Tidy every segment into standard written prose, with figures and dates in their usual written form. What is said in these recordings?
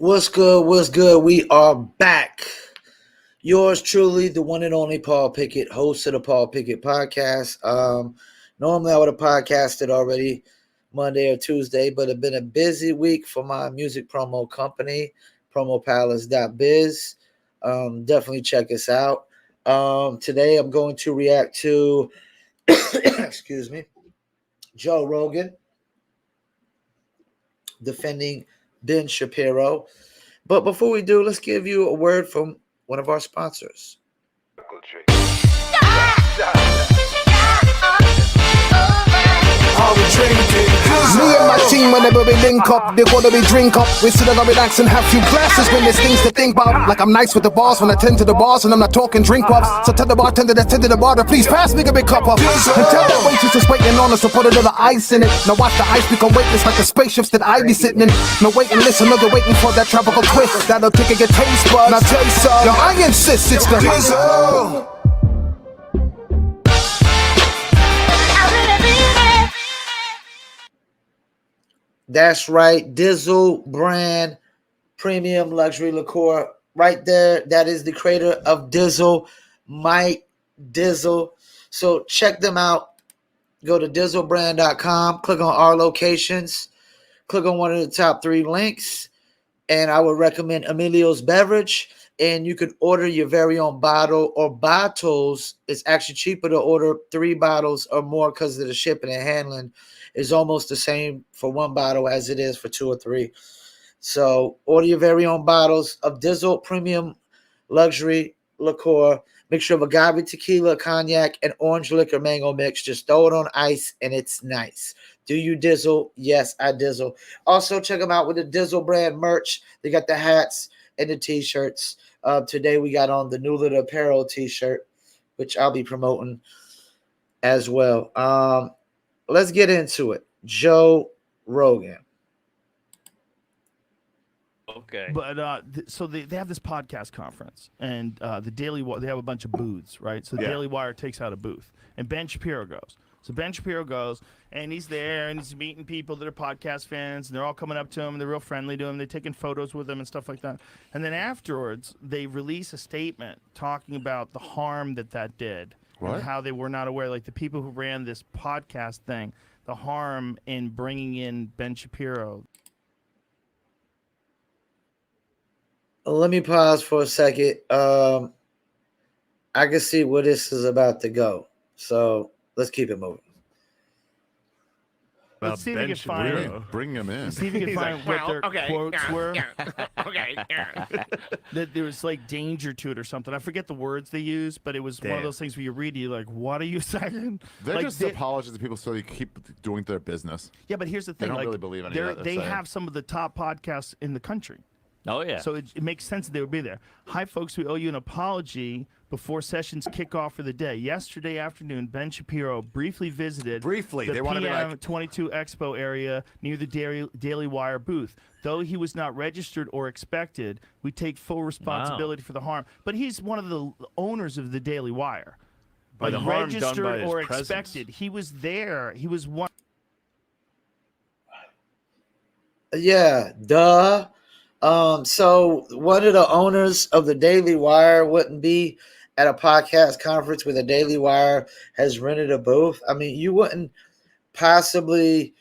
What's good? What's good? We are back. Yours truly, the one and only Paul Pickett, host of the Paul Pickett podcast. Normally I would have podcasted already Monday or Tuesday, but it's been a busy week for my music promo company, promopalace.biz. Definitely check us out. Today I'm going to react to, excuse me, Joe Rogan defending Ben Shapiro. But before we do, let's give you a word from one of our sponsors. Me and my team, whenever we link up, they wanna be drink up. We sit down and relax and have few glasses when there's things to think about. Like I'm nice with the boss when I tend to the bars and I'm not talking drink ups. So tell the bartender that's tending the bar to please pass me a big cup up. And tell that waitress that's waiting on us to put a little ice in it. Now watch the ice become weightless like the spaceships that I be sitting in. Now wait and listen, another waiting for that tropical twist that'll take your taste buds. Now taste some. Yo, I insist it's the Dizzle. That's right, Dizzle brand premium luxury liqueur. Right there, that is the creator of Dizzle, Mike Dizzle. So check them out. Go to dizzlebrand.com, click on our locations, click on one of the top 3 links, and I would recommend Emilio's Beverage. And you can order your very own bottle or bottles. It's actually cheaper to order 3 bottles or more because of the shipping and handling is almost the same for 1 bottle as it is for 2 or 3. So order your very own bottles of Dizzle Premium Luxury Liqueur. Mixture of agave tequila, cognac, and orange liquor mango mix. Just throw it on ice and it's nice. Do you Dizzle? Yes, I Dizzle. Also check them out with the Dizzle brand merch. They got the hats and the t-shirts. Today we got on the New Little Apparel t-shirt, which I'll be promoting as well. Let's get into it. Joe Rogan. Okay. But so they have this podcast conference, and the Daily they have a bunch of booths, right? So the Daily Wire takes out a booth, and Ben Shapiro goes. So Ben Shapiro goes, and he's there, and he's meeting people that are podcast fans, and they're all coming up to him, and they're real friendly to him. They're taking photos with him and stuff like that. And then afterwards, they release a statement talking about the harm that did. What? And how they were not aware, like the people who ran this podcast thing, the harm in bringing in Ben Shapiro. Let me pause for a second. I can see where this is about to go. So let's keep it moving. Let's see if we can find Bring him in. See if you can find what their quotes were. Okay. That there was like danger to it or something. I forget the words they used, but it was one of those things where you read, you're like, "What are you saying?" They're like, just apologies to people so they keep doing their business. Yeah, but here's the thing: They don't like, really believe any of that they're they saying. have some of the top podcasts in the country. Oh, yeah. So it makes sense that they would be there. Hi, folks. We owe you an apology before sessions kick off for the day. Yesterday afternoon, Ben Shapiro briefly visited Briefly. the They want to be like, PM22 Expo area near the Daily Wire booth. Though he was not registered or expected, we take full responsibility for the harm. But he's one of the owners of the Daily Wire. By the harm done registered by his or presence. expected. He was there. He was one. Yeah, duh. So one of the owners of the Daily Wire wouldn't be at a podcast conference where the Daily Wire has rented a booth. I mean, you wouldn't possibly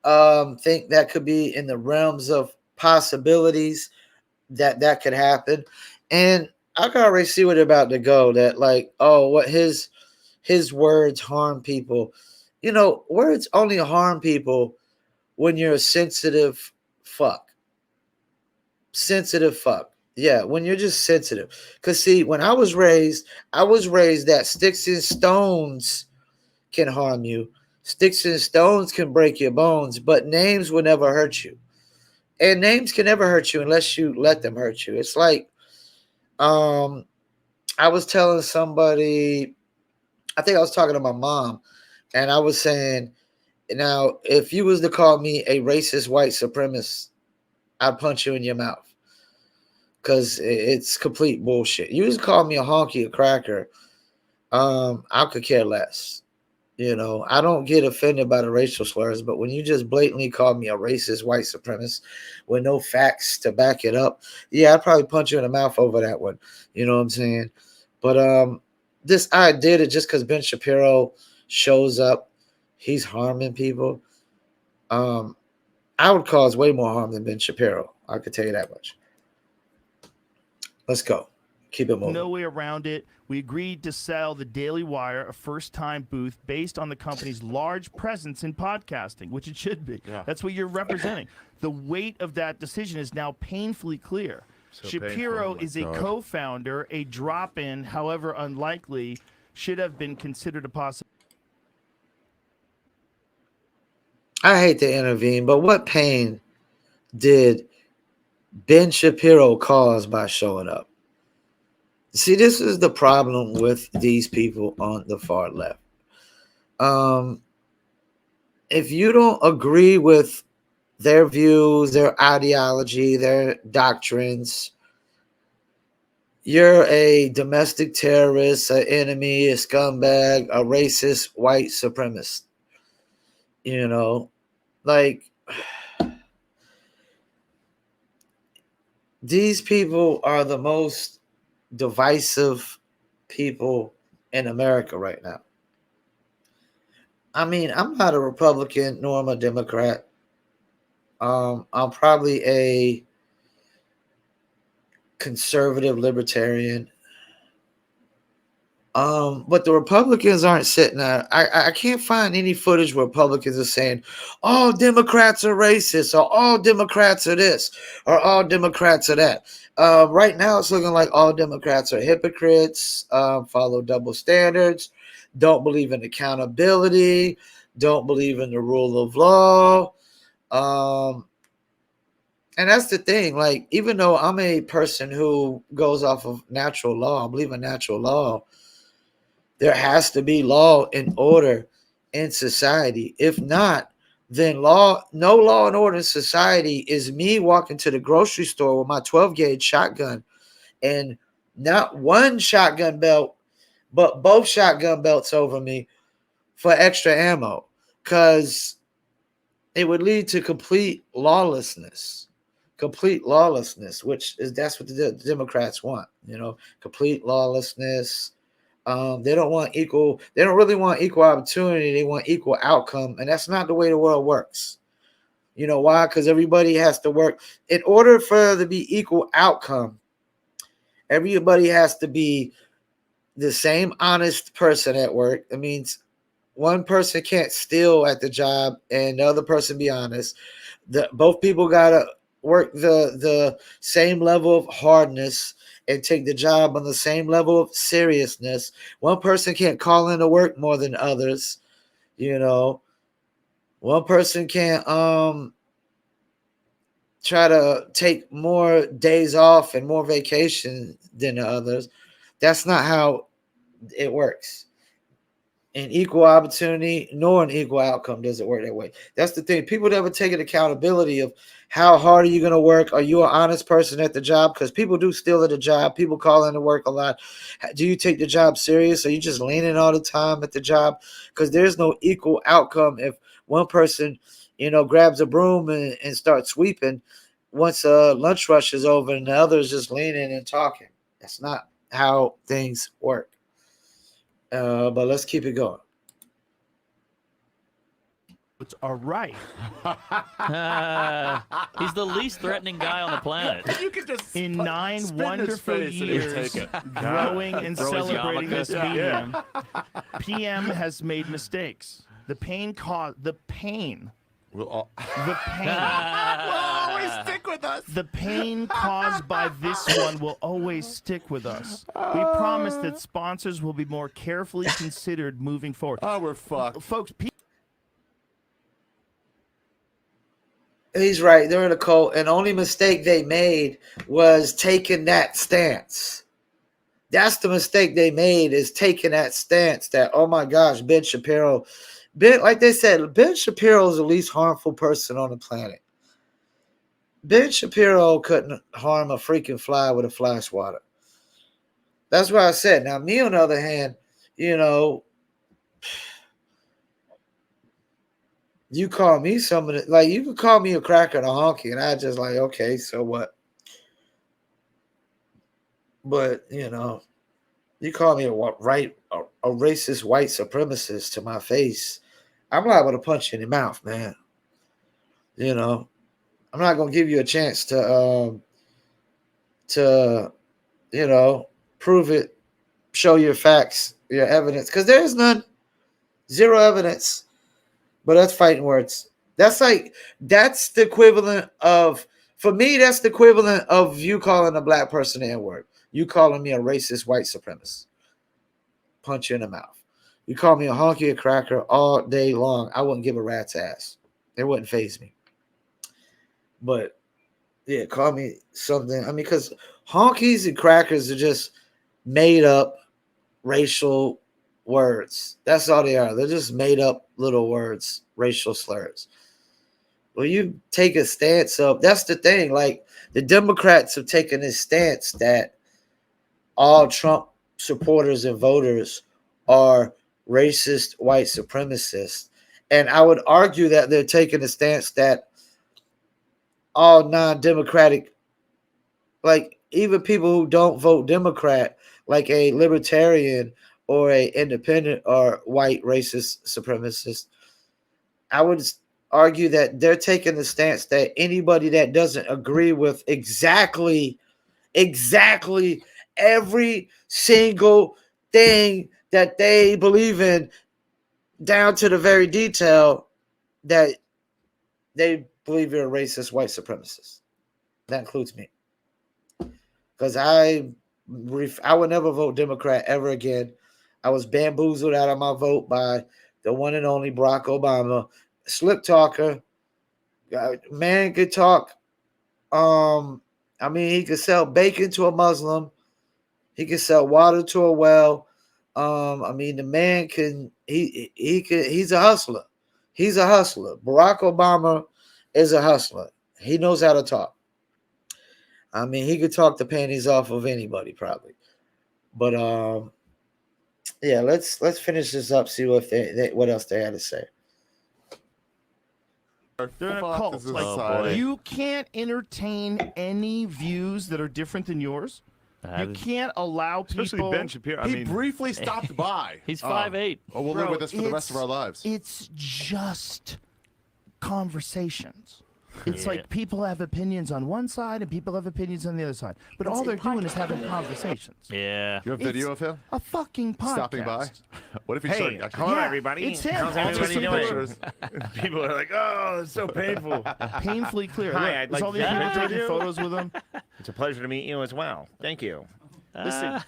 think that could be in the realms of possibilities that could happen. And I can already see where they're about to go. That like, oh, what his words harm people. You know, words only harm people when you're a sensitive fuck. Sensitive fuck. Yeah, when you're just sensitive. Because, see, when I was raised that sticks and stones can harm you. Sticks and stones can break your bones, but names will never hurt you. And names can never hurt you unless you let them hurt you. It's like, I was telling somebody, I think I was talking to my mom, and I was saying, now, if you was to call me a racist white supremacist, I'd punch you in your mouth. Because it's complete bullshit. You just call me a honky, a cracker. I could care less. You know, I don't get offended by the racial slurs, but when you just blatantly call me a racist white supremacist with no facts to back it up, yeah, I'd probably punch you in the mouth over that one. You know what I'm saying? But this idea that just because Ben Shapiro shows up, he's harming people. Um, I would cause way more harm than Ben Shapiro. I could tell you that much. Let's go. Keep it moving. No way around it. We agreed to sell the Daily Wire a first-time booth based on the company's large presence in podcasting, which it should be. Yeah. That's what you're representing. The weight of that decision is now painfully clear. So Shapiro painful, is a God. co-founder. A drop-in, however unlikely, should have been considered a possibility. I hate to intervene, but what pain did Ben Shapiro cause by showing up? See, this is the problem with these people on the far left. If you don't agree with their views, their ideology, their doctrines, you're a domestic terrorist, an enemy, a scumbag, a racist, white supremacist. You know, like these people are the most divisive people in America right now. I mean, I'm not a Republican nor am a Democrat. I'm probably a conservative libertarian. But the Republicans aren't sitting there. I can't find any footage where Republicans are saying all Democrats are racist or all Democrats are this or all Democrats are that. Right now it's looking like all Democrats are hypocrites, follow double standards, don't believe in accountability, don't believe in the rule of law. And that's the thing. Like, even though I'm a person who goes off of natural law, I believe in natural law, there has to be law and order in society. If not, then no law and order in society is me walking to the grocery store with my 12 gauge shotgun and not one shotgun belt, but both shotgun belts over me for extra ammo, because it would lead to complete lawlessness, which is that's what the Democrats want, complete lawlessness. They don't want equal. They don't really want equal opportunity. They want equal outcome, and that's not the way the world works. You know why? Because everybody has to work in order for there to be equal outcome. Everybody has to be the same honest person at work. It means one person can't steal at the job and the other person be honest. Both people gotta work the same level of hardness and take the job on the same level of seriousness. One person can't call into work more than others. One person can't try to take more days off and more vacation than the others. That's not how it works. An equal opportunity nor an equal outcome doesn't work that way. That's the thing. People never take an accountability of how hard are you going to work? Are you an honest person at the job? Because people do steal at the job. People call in to work a lot. Do you take the job serious? Are you just leaning all the time at the job? Because there's no equal outcome if one person, grabs a broom and starts sweeping once lunch rush is over and the other is just leaning and talking. That's not how things work. But let's keep it going. Are right. He's the least threatening guy on the planet. You could just In 9 spin his wonderful face and he'd years take it. growing and Throw his celebrating yarmulke. this medium, PM has made mistakes. The pain We'll all, the pain always stick with us. the pain caused by this one will always stick with us. We promise that sponsors will be more carefully considered moving forward. Oh, we're fucked. Folks, He's right. They're in a cult, and the only mistake they made was taking that stance. That's the mistake they made, is taking that stance that, oh my gosh, Ben Shapiro. Like they said, Ben Shapiro is the least harmful person on the planet. Ben Shapiro couldn't harm a freaking fly with a fly swatter. That's what I said. Now, me, on the other hand, You call me some of the, like, you could call me a cracker and a honky, and I just like, okay, so what? But you call me a racist white supremacist to my face, I'm liable to punch you in the mouth, man. I'm not gonna give you a chance to prove it, show your facts, your evidence, because there's none, zero evidence. But that's fighting words. That's the equivalent of, for me, that's the equivalent of you calling a black person the N-word. You calling me a racist white supremacist. Punch you in the mouth. You call me a honky, a cracker all day long, I wouldn't give a rat's ass. It wouldn't faze me. But yeah, call me something. I mean, because honkies and crackers are just made up racial words. That's all they are. They're just made up little words, racial slurs. Well, you take a stance of, that's the thing. Like, the Democrats have taken this stance that all Trump supporters and voters are racist white supremacists. And I would argue that they're taking a stance that all non-democratic, like even people who don't vote Democrat, like a libertarian or a independent, are white racist supremacist. I would argue that they're taking the stance that anybody that doesn't agree with exactly every single thing that they believe in, down to the very detail, that they believe you're a racist white supremacist. That includes me. Because I would never vote Democrat ever again. I was bamboozled out of my vote by the one and only Barack Obama. Slick talker. Man could talk. I mean, he could sell bacon to a Muslim. He could sell water to a well. I mean, the man he's a hustler. He's a hustler. Barack Obama is a hustler. He knows how to talk. I mean, he could talk the panties off of anybody, probably. But yeah, let's finish this up. See what else they had to say. They're in a cult. Like, you can't entertain any views that are different than yours. You can't allow people. Especially Ben Shapiro. He briefly stopped by. He's 5'8". Oh, we'll live with this for the rest of our lives. It's just conversations. It's like people have opinions on one side and people have opinions on the other side. But all they're doing is having conversations. Yeah. You have video of him? A fucking podcast. Stopping by? What if he Hey, hello everybody. It's him. How's I'll just everybody see doing? pictures. People are like, oh, it's so painful. Painfully clear. Hi, Look, I'd there's like all to these people meet taking you. photos with him. It's a pleasure to meet you as well. Thank you. Listen,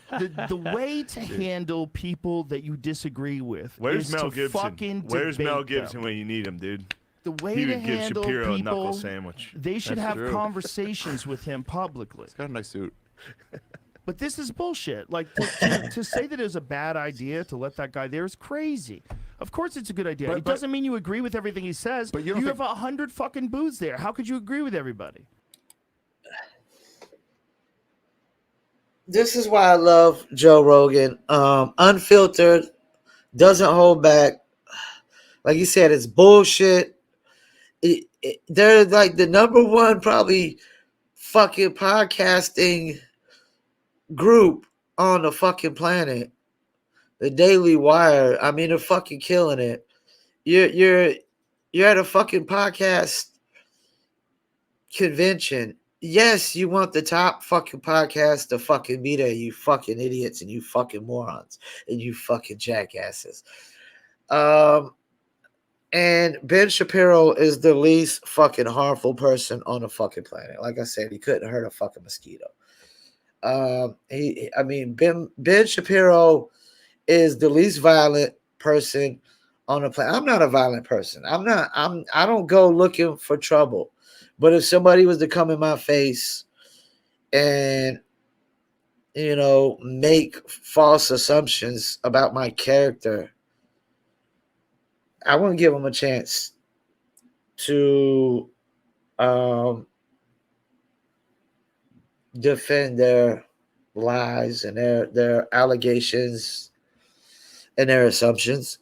the way to handle people that you disagree with Where's is Mel to Gibson? fucking Where's debate Mel Gibson them. when you need him, dude? The way He to would give handle Shapiro a people, knuckle sandwich. they should That's have true. conversations with him publicly. He's got a nice suit. But this is bullshit. Like, to say that it was a bad idea to let that guy there is crazy. Of course it's a good idea. It doesn't mean you agree with everything he says. But you have 100 fucking booths there. How could you agree with everybody? This is why I love Joe Rogan. Unfiltered, doesn't hold back. Like you said, it's bullshit. They're like the number one probably fucking podcasting group on the fucking planet. The Daily Wire. I mean, they're fucking killing it. You're at a fucking podcast convention. Yes, you want the top fucking podcast to fucking be there, you fucking idiots and you fucking morons and you fucking jackasses. And Ben Shapiro is the least fucking harmful person on the fucking planet. Like I said, he couldn't hurt a fucking mosquito. Ben Shapiro is the least violent person on the planet. I'm not a violent person. I don't go looking for trouble. But if somebody was to come in my face and, make false assumptions about my character, I wouldn't give them a chance to defend their lies and their allegations and their assumptions.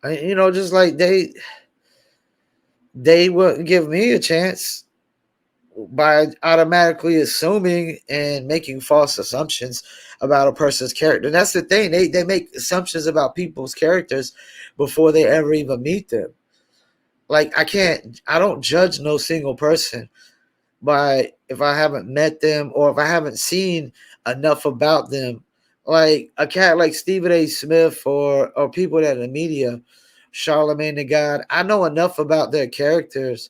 Just like they wouldn't give me a chance by automatically assuming and making false assumptions about a person's character. And that's the thing. They make assumptions about people's characters before they ever even meet them. Like I don't judge no single person by if I haven't met them or if I haven't seen enough about them. Like a cat like Stephen A. Smith or people that in the media, Charlemagne the God, I know enough about their characters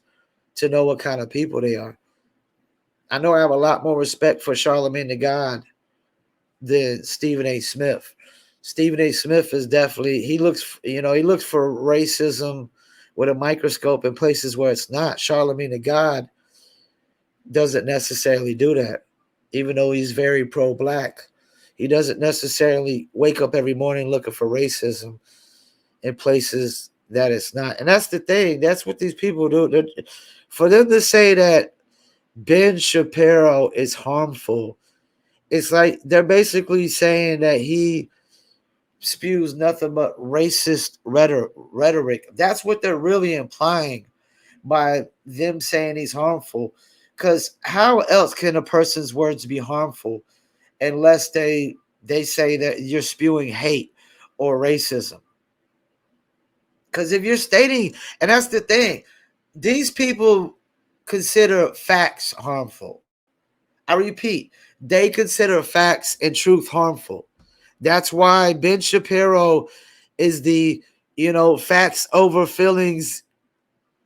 to know what kind of people they are. I know I have a lot more respect for Charlemagne the God than Stephen A. Smith. Stephen A. Smith is definitely he looks for racism with a microscope in places where it's not. Charlemagne the God doesn't necessarily do that, even though he's very pro-black. He doesn't necessarily wake up every morning looking for racism in places that it's not. And that's the thing. That's what these people do. For them to say that Ben Shapiro is harmful, it's like they're basically saying that he spews nothing but racist rhetoric. That's what they're really implying by them saying he's harmful. Because how else can a person's words be harmful unless they say that you're spewing hate or racism? Because if you're stating, and that's the thing, these people consider facts harmful. I repeat, they consider facts and truth harmful. That's why Ben Shapiro is the, facts over feelings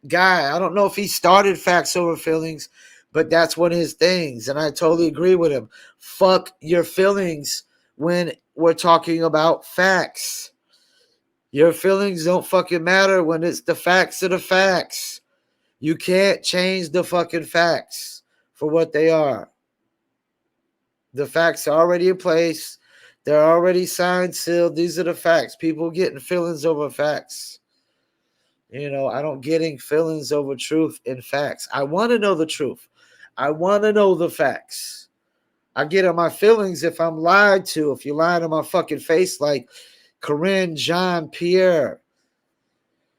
guy. I don't know if he started facts over feelings, but that's one of his things. And I totally agree with him. Fuck your feelings when we're talking about facts. Your feelings don't fucking matter when it's the facts of the facts. You can't change the fucking facts for what they are. The facts are already in place. They're already signed, sealed. These are the facts. People getting feelings over facts. I don't getting feelings over truth and facts. I want to know the truth. I want to know the facts. I get on my feelings if I'm lied to. If you lie to my fucking face like Corinne Jean Pierre.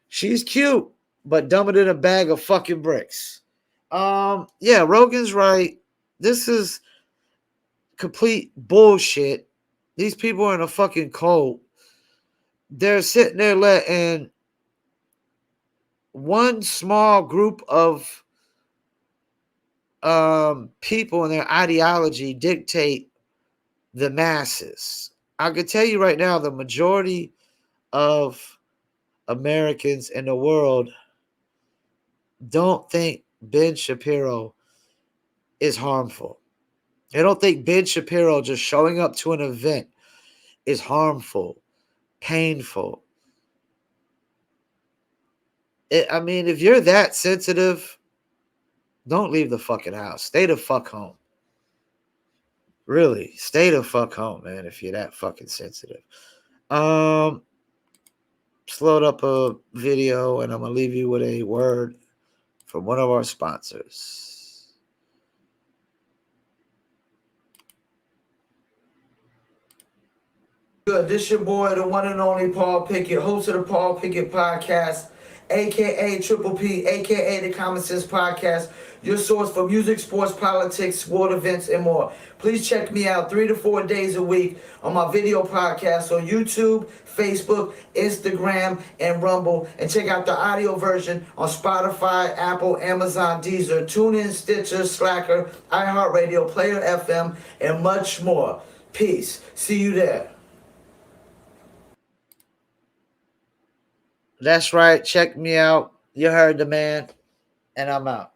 She's cute, but dumber than a bag of fucking bricks. Yeah, Rogan's right. This is complete bullshit. These people are in a fucking cult. They're sitting there letting one small group of people and their ideology dictate the masses. I can tell you right now, the majority of Americans in the world don't think Ben Shapiro is harmful. They don't think Ben Shapiro just showing up to an event is harmful, painful. If you're that sensitive, don't leave the fucking house. Stay the fuck home. Really, stay the fuck home, man, if you're that fucking sensitive. Just load up a video and I'm going to leave you with a word from one of our sponsors. Good. This your boy, the one and only Paul Pickett, host of the Paul Pickett Podcast, a.k.a. Triple P, a.k.a. the Common Sense Podcast, your source for music, sports, politics, sport events, and more. Please check me out 3 to 4 days a week on my video podcast on YouTube, Facebook, Instagram, and Rumble. And check out the audio version on Spotify, Apple, Amazon, Deezer, TuneIn, Stitcher, Slacker, iHeartRadio, Player FM, and much more. Peace. See you there. That's right. Check me out. You heard the man. And I'm out.